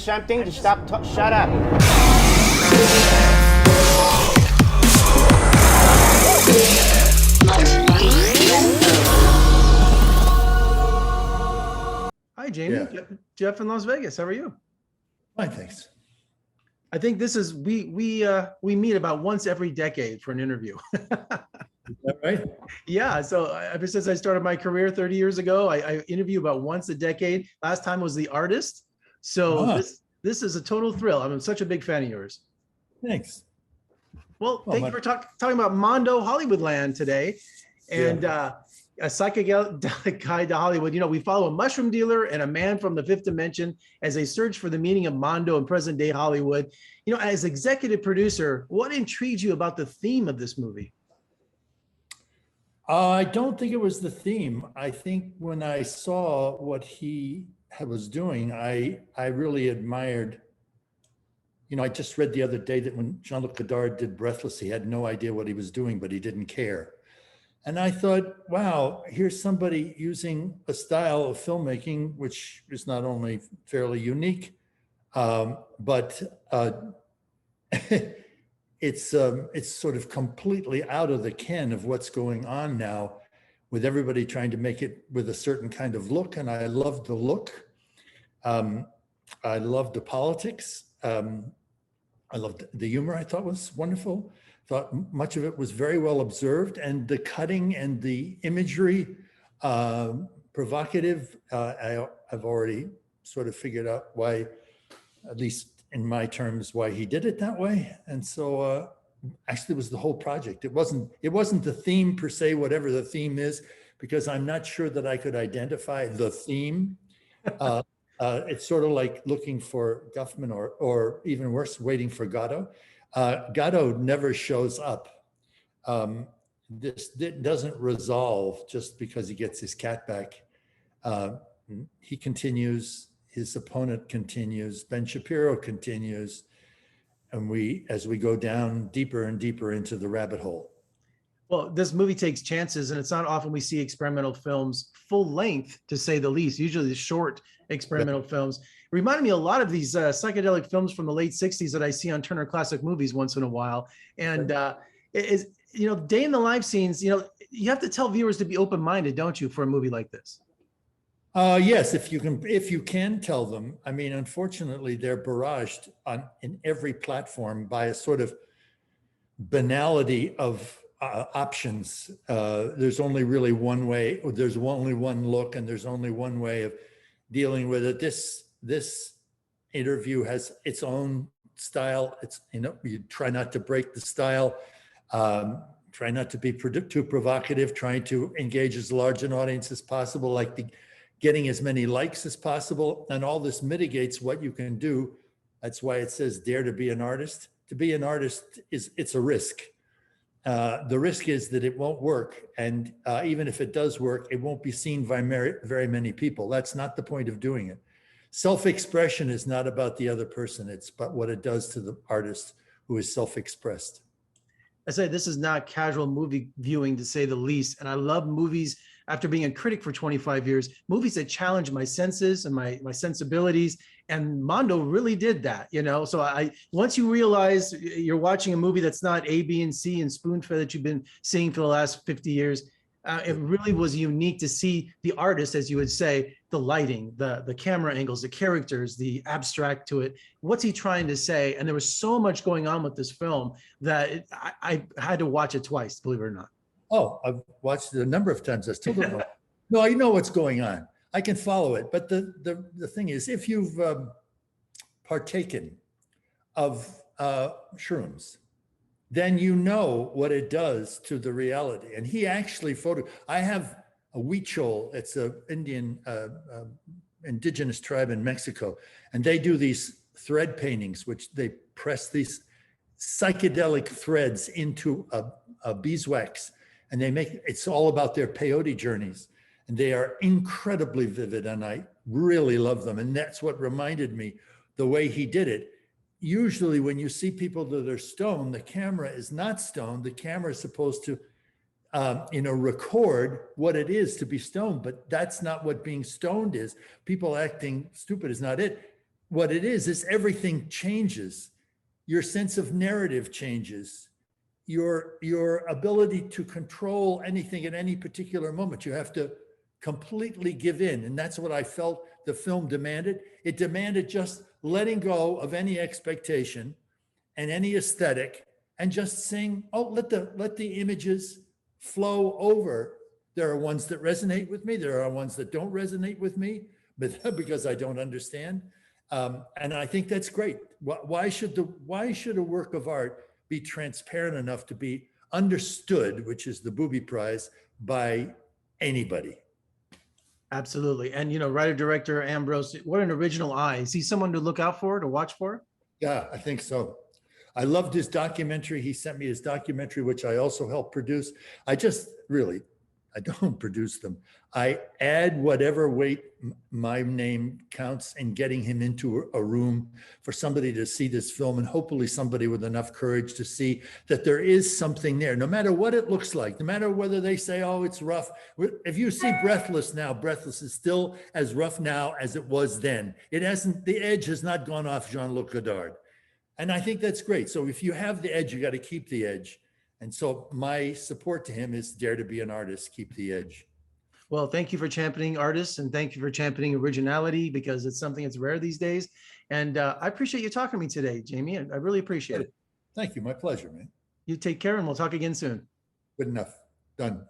something? Just stop. Shut up. Hi, Jamie. Yeah. Jeff in Las Vegas. How are you? Fine, thanks. I think this is we meet about once every decade for an interview. Is that right? Yeah. So ever since I started my career 30 years ago, I interview about once a decade. Last time was The Artist. So Ah. this is a total thrill. I'm such a big fan of yours. Thanks. Well, Well, thank you for talking about Mondo Hollywoodland today. And a psychedelic guide to Hollywood. You know, we follow a mushroom dealer and a man from the fifth dimension as they search for the meaning of Mondo in present day Hollywood. You know, as executive producer, what intrigued you about the theme of this movie? I don't think it was the theme. I think when I saw what he was doing, I really admired. You know, I just read the other day that when Jean-Luc Godard did Breathless, he had no idea what he was doing, but he didn't care. And I thought, wow, here's somebody using a style of filmmaking, which is not only fairly unique, but it's sort of completely out of the ken of what's going on now, with everybody trying to make it with a certain kind of look. And I loved the look. I loved the politics. I loved the humor. I thought was wonderful. Thought much of it was very well observed, and the cutting and the imagery, provocative. I've already sort of figured out why, at least in my terms, why he did it that way. And so actually it was the whole project. It wasn't the theme per se, whatever the theme is, because I'm not sure that I could identify the theme. It's sort of like looking for Guffman or even worse, waiting for Godot. Godot never shows up. This doesn't resolve just because he gets his cat back. He continues, his opponent continues, Ben Shapiro continues, and as we go down deeper and deeper into the rabbit hole. Well, this movie takes chances, and it's not often we see experimental films full length, to say the least. Usually the short experimental films reminded me a lot of these psychedelic films from the late 60s that I see on Turner Classic Movies once in a while. And you know, day in the life scenes, you know, you have to tell viewers to be open-minded, don't you, for a movie like this? Yes, if you can tell them. I mean, unfortunately, they're barraged in every platform by a sort of banality of options. There's only really one way, or there's only one look, and there's only one way of dealing with it. This interview has its own style. It's, you know, you try not to break the style, try not to be too provocative, trying to engage as large an audience as possible, like getting as many likes as possible. And all this mitigates what you can do. That's why it says dare to be an artist. To be an artist it's a risk. The risk is that it won't work. And even if it does work, it won't be seen by very many people. That's not the point of doing it. Self-expression is not about the other person. It's about what it does to the artist who is self-expressed. I say this is not casual movie viewing, to say the least. And I love movies, after being a critic for 25 years, movies that challenge my senses and my sensibilities. And Mondo really did that, you know? So once you realize you're watching a movie that's not A, B, and C and spoon-fed that you've been seeing for the last 50 years, it really was unique to see the artist, as you would say, the lighting, the camera angles, the characters, the abstract to it. What's he trying to say? And there was so much going on with this film that I had to watch it twice, believe it or not. Oh, I've watched it a number of times. I still don't know. No, I know what's going on. I can follow it. But the thing is, if you've partaken of shrooms, then you know what it does to the reality. And he actually I have a huichol. It's an indigenous tribe in Mexico. And they do these thread paintings, which they press these psychedelic threads into a beeswax. And it's all about their peyote journeys. And they are incredibly vivid, and I really love them. And that's what reminded me, the way he did it. Usually when you see people that are stoned, the camera is not stoned. The camera is supposed to, record what it is to be stoned, but that's not what being stoned is. People acting stupid is not it. what it is everything changes. Your sense of narrative changes. Your ability to control anything at any particular moment. You have to completely give in. And that's what I felt the film demanded. It demanded just letting go of any expectation and any aesthetic and just saying, oh, let the images flow over. There are ones that resonate with me. There are ones that don't resonate with me, but because I don't understand. And I think that's great. Why should a work of art be transparent enough to be understood, which is the Booby Prize, by anybody? Absolutely. And, you know, writer director Ambrose, what an original eye. Is he someone to look out for, to watch for? Yeah, I think so. I loved his documentary. He sent me his documentary, which I also helped produce. I don't produce them. I add whatever weight my name counts in getting him into a room for somebody to see this film, and hopefully somebody with enough courage to see that there is something there, no matter what it looks like, no matter whether they say, oh, it's rough. If you see Breathless now, Breathless is still as rough now as it was then. The edge has not gone off Jean-Luc Godard. And I think that's great. So if you have the edge, you got to keep the edge. And so my support to him is dare to be an artist, keep the edge. Well, thank you for championing artists, and thank you for championing originality, because it's something that's rare these days. And I appreciate you talking to me today, Jamie. I really appreciate it. Thank you. My pleasure, man. You take care, and we'll talk again soon. Good enough. Done.